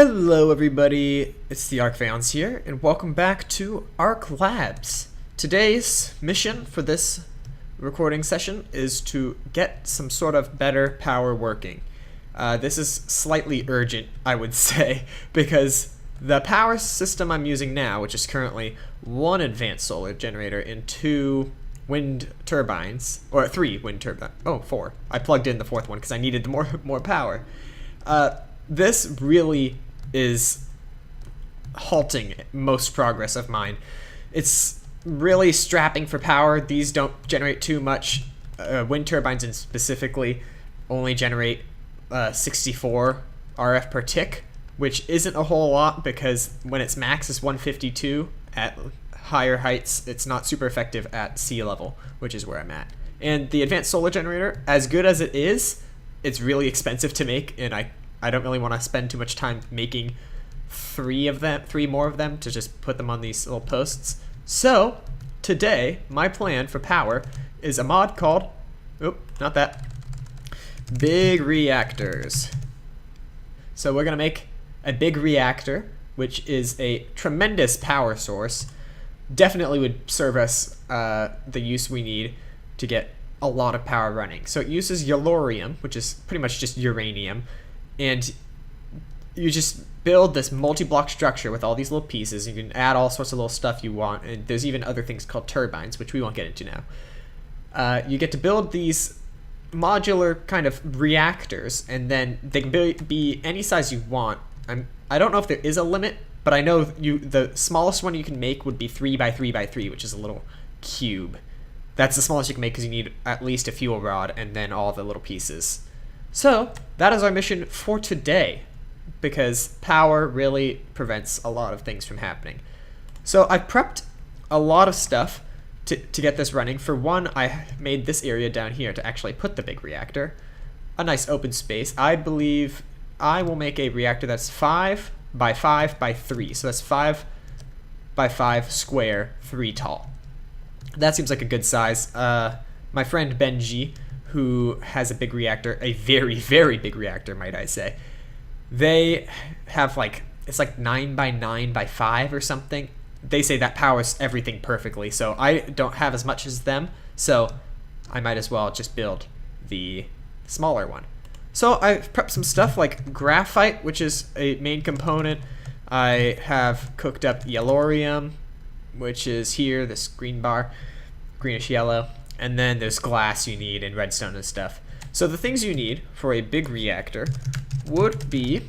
Hello everybody, it's TheArkOfAeons here, and welcome back to Ark Labs. Today's mission for this recording session is to get some sort of better power working. This is slightly urgent, I would say, because the power system I'm using now, which is currently one advanced solar generator and two wind turbines, or three wind turbines, four. I plugged in the fourth one because I needed more power. This really is halting most progress of mine. It's really strapping for power. These don't generate too much. Wind turbines and specifically only generate 64 RF per tick, which isn't a whole lot because when its max is 152 at higher heights, it's not super effective at sea level, which is where I'm at. And the advanced solar generator, as good as it is, it's really expensive to make, and I don't really want to spend too much time making three more of them to just put them on these little posts. So today, my plan for power is a mod called, Big Reactors. So we're going to make a big reactor, which is a tremendous power source. Definitely would serve us the use we need to get a lot of power running. So it uses yellorium, which is pretty much just uranium. And you just build this multi-block structure with all these little pieces. You can add all sorts of little stuff you want, and there's even other things called turbines, which we won't get into now. You get to build these modular kind of reactors, and then they can be any size you want. I don't know if there is a limit, but I know the smallest one you can make would be 3 by 3 by 3, which is a little cube. That's the smallest you can make because you need at least a fuel rod and then all the little pieces. So that is our mission for today, because power really prevents a lot of things from happening. So I prepped a lot of stuff to get this running. For one, I made this area down here to actually put the big reactor. A nice open space. I believe I will make a reactor that's 5 by 5 by 3. So that's 5 by 5 square, 3 tall. That seems like a good size. My friend Benji, who has a big reactor, a very, very big reactor, might I say. They have it's like 9 by 9 by 5 or something. They say that powers everything perfectly, so I don't have as much as them, so I might as well just build the smaller one. So I've prepped some stuff like graphite, which is a main component. I have cooked up yellorium, which is here, this green bar, greenish yellow. And then there's glass you need and redstone and stuff. So the things you need for a big reactor would be,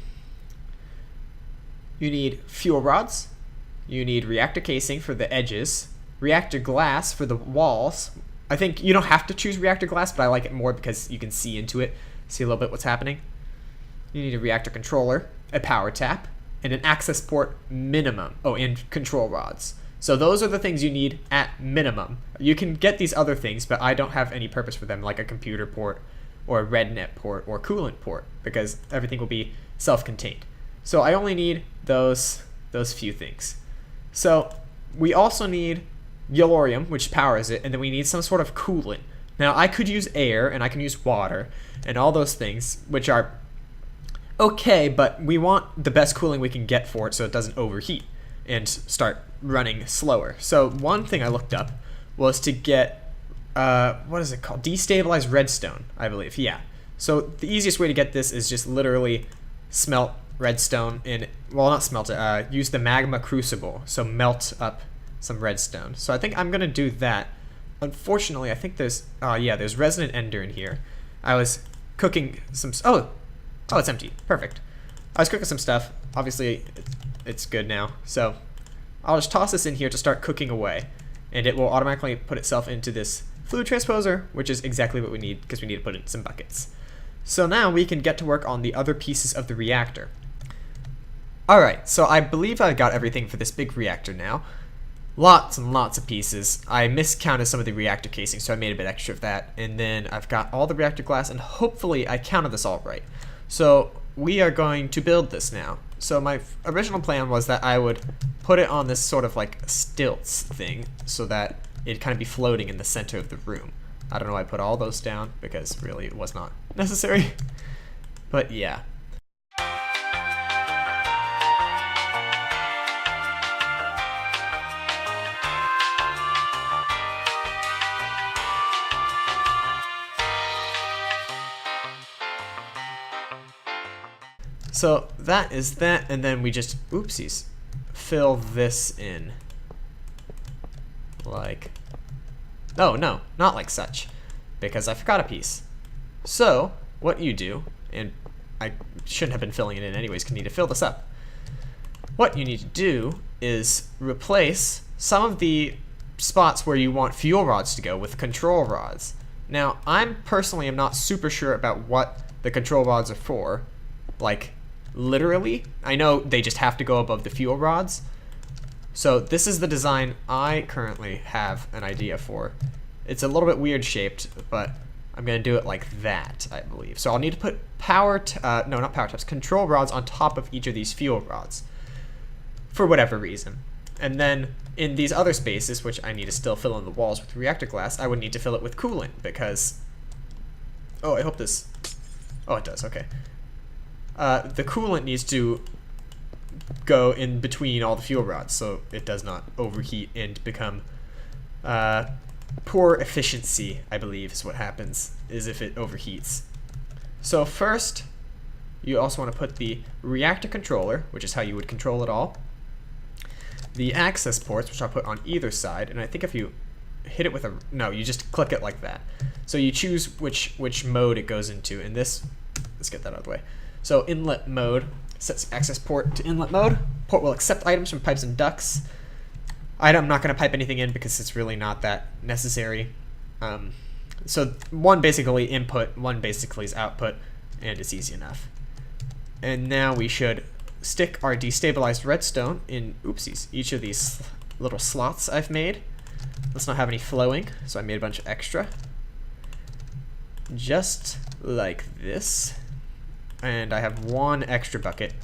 you need fuel rods, you need reactor casing for the edges, reactor glass for the walls. I think you don't have to choose reactor glass, but I like it more because you can see into it, see a little bit what's happening. You need a reactor controller, a power tap, and an access port minimum. Oh, and control rods. So those are the things you need at minimum. You can get these other things, but I don't have any purpose for them, like a computer port or a RedNet port or coolant port, because everything will be self-contained. So I only need those few things. So we also need yellorium, which powers it, and then we need some sort of coolant. Now I could use air and I can use water and all those things, which are okay, but we want the best cooling we can get for it so it doesn't overheat and start running slower. So one thing I looked up was to get, what is it called? Destabilized redstone, I believe. Yeah. So the easiest way to get this is just literally smelt redstone and, well, not smelt it, use the magma crucible. So melt up some redstone. So I think I'm going to do that. Unfortunately, I think there's resonant ender in here. I was cooking some, oh, it's empty. Perfect. I was cooking some stuff. Obviously, it's good now. So I'll just toss this in here to start cooking away, and it will automatically put itself into this fluid transposer, which is exactly what we need because we need to put it in some buckets. So now we can get to work on the other pieces of the reactor. Alright, so I believe I've got everything for this big reactor now. Lots and lots of pieces. I miscounted some of the reactor casing, so I made a bit extra of that. And then I've got all the reactor glass, and hopefully I counted this all right. So we are going to build this now. So my original plan was that I would put it on this sort of like stilts thing so that it'd kind of be floating in the center of the room. I don't know why I put all those down because really it was not necessary. But yeah. So that is that, and then we just, oopsies, fill this in. Like, oh no, not like such, because I forgot a piece. So what you do, and I shouldn't have been filling it in anyways, because I need to fill this up. What you need to do is replace some of the spots where you want fuel rods to go with control rods. Now, I'm personally am not super sure about what the control rods are for, like literally. I know they just have to go above the fuel rods. So this is the design I currently have an idea for. It's a little bit weird shaped, but I'm gonna do it like that, I believe. So I'll need to put no, not power tabs, control rods on top of each of these fuel rods, for whatever reason. And then in these other spaces, which I need to still fill in the walls with reactor glass, I would need to fill it with coolant because, oh, I hope this, oh, it does, okay. The coolant needs to go in between all the fuel rods so it does not overheat and become poor efficiency, I believe is what happens, is if it overheats. So first, you also want to put the reactor controller, which is how you would control it all, the access ports, which I'll put on either side, and I think if you hit it with a, no, you just click it like that. So you choose which mode it goes into, and this, let's get that out of the way. So inlet mode sets access port to inlet mode. Port will accept items from pipes and ducts. I'm not going to pipe anything in because it's really not that necessary. So one basically input, one basically is output, and it's easy enough. And now we should stick our destabilized redstone in, oopsies, each of these little slots I've made. Let's not have any flowing, so I made a bunch of extra. Just like this. And I have one extra bucket,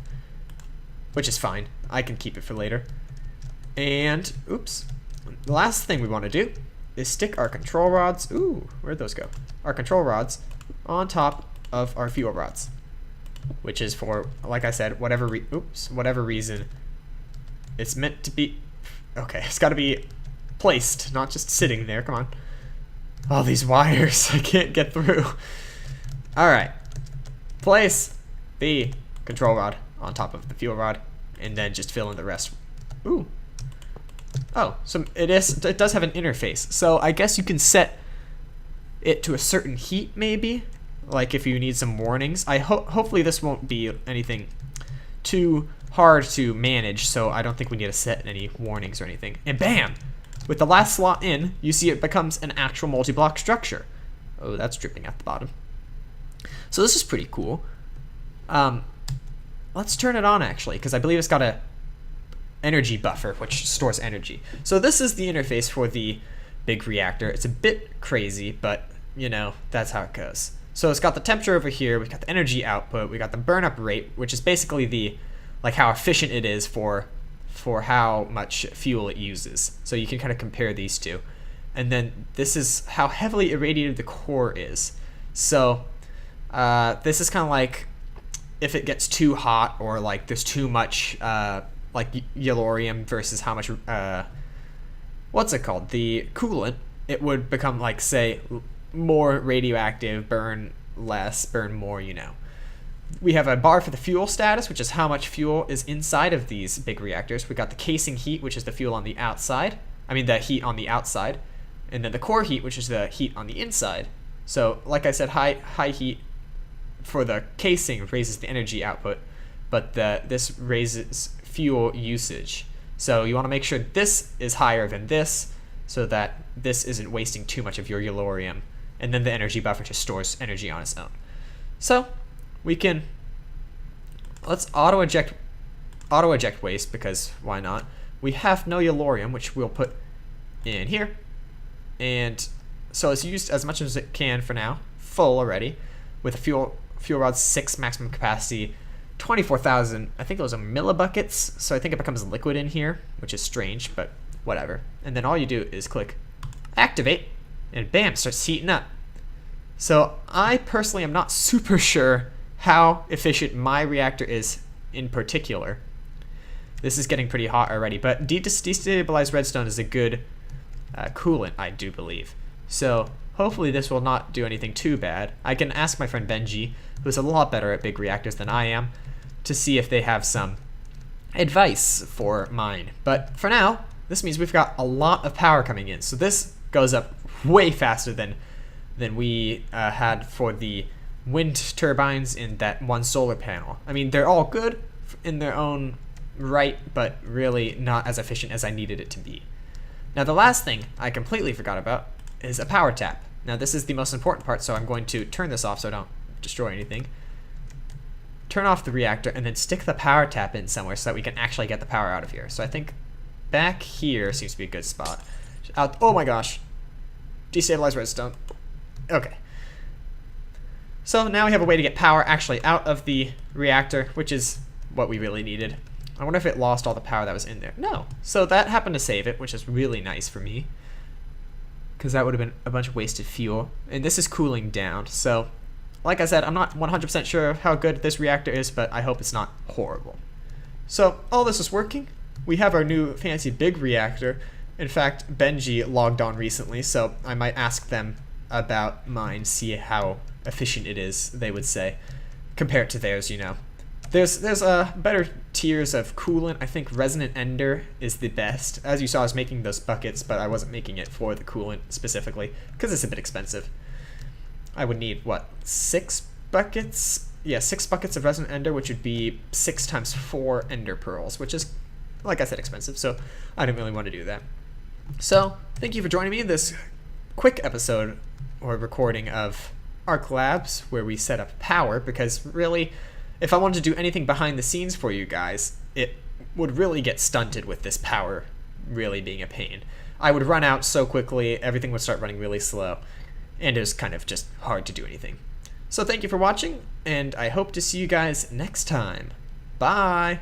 which is fine. I can keep it for later. And, oops, the last thing we want to do is stick our control rods, ooh, where'd those go? Our control rods on top of our fuel rods, which is for, like I said, whatever reason it's meant to be. Okay, it's got to be placed, not just sitting there. Come on. All these wires, I can't get through. All right. Place the control rod on top of the fuel rod, and then just fill in the rest. Ooh. Oh, so it does have an interface. So I guess you can set it to a certain heat, maybe, like if you need some warnings. Hopefully this won't be anything too hard to manage, so I don't think we need to set any warnings or anything. And bam! With the last slot in, you see it becomes an actual multi-block structure. Oh, that's dripping at the bottom. So this is pretty cool. Let's turn it on actually, because I believe it's got a energy buffer, which stores energy. So this is the interface for the Big Reactor. It's a bit crazy, but you know, that's how it goes. So it's got the temperature over here, we've got the energy output, we got the burn up rate, which is basically the, like how efficient it is for how much fuel it uses. So you can kind of compare these two. And then this is how heavily irradiated the core is. So this is kind of like if it gets too hot, or like there's too much like yellorium versus how much what's it called, the coolant, it would become like, say, more radioactive, burn less, burn more, you know. We have a bar for the fuel status, which is how much fuel is inside of these big reactors. We got the casing heat, which is the fuel on the outside, the heat on the outside, and then the core heat, which is the heat on the inside. So like I said, high heat for the casing raises the energy output, but this raises fuel usage. So you want to make sure this is higher than this, so that this isn't wasting too much of your yellorium, and then the energy buffer just stores energy on its own. So we can, let's auto eject waste, because why not? We have no yellorium, which we'll put in here, and so it's used as much as it can for now, full already, with a fuel rod 6 maximum capacity, 24,000, I think those are millibuckets, so I think it becomes liquid in here, which is strange, but whatever. And then all you do is click activate, and bam, starts heating up. So I personally am not super sure how efficient my reactor is in particular. This is getting pretty hot already, but destabilized redstone is a good coolant, I do believe. So hopefully this will not do anything too bad. I can ask my friend Benji, who's a lot better at big reactors than I am, to see if they have some advice for mine. But for now, this means we've got a lot of power coming in. So this goes up way faster than we had for the wind turbines in that one solar panel. I mean, they're all good in their own right, but really not as efficient as I needed it to be. Now, the last thing I completely forgot about is a power tap. Now, this is the most important part, so I'm going to turn this off so I don't destroy anything. Turn off the reactor, and then stick the power tap in somewhere so that we can actually get the power out of here. So I think back here seems to be a good spot. Oh my gosh. Destabilize redstone. Okay. So now we have a way to get power actually out of the reactor, which is what we really needed. I wonder if it lost all the power that was in there. No. So that happened to save it, which is really nice for me, because that would have been a bunch of wasted fuel. And this is cooling down. So like I said, I'm not 100% sure how good this reactor is, but I hope it's not horrible. So all this is working. We have our new fancy Big Reactor. In fact, Benji logged on recently, so I might ask them about mine, see how efficient it is, they would say, compared to theirs, you know. There's better tiers of coolant. I think Resonant Ender is the best. As you saw, I was making those buckets, but I wasn't making it for the coolant specifically, because it's a bit expensive. I would need, what, 6 buckets? Yeah, 6 buckets of Resonant Ender, which would be 6 times 4 Ender Pearls, which is, like I said, expensive, so I didn't really want to do that. So, thank you for joining me in this quick episode or recording of Ark Labs, where we set up power, because really, if I wanted to do anything behind the scenes for you guys, it would really get stunted with this power really being a pain. I would run out so quickly, everything would start running really slow, and it was kind of just hard to do anything. So thank you for watching, and I hope to see you guys next time. Bye!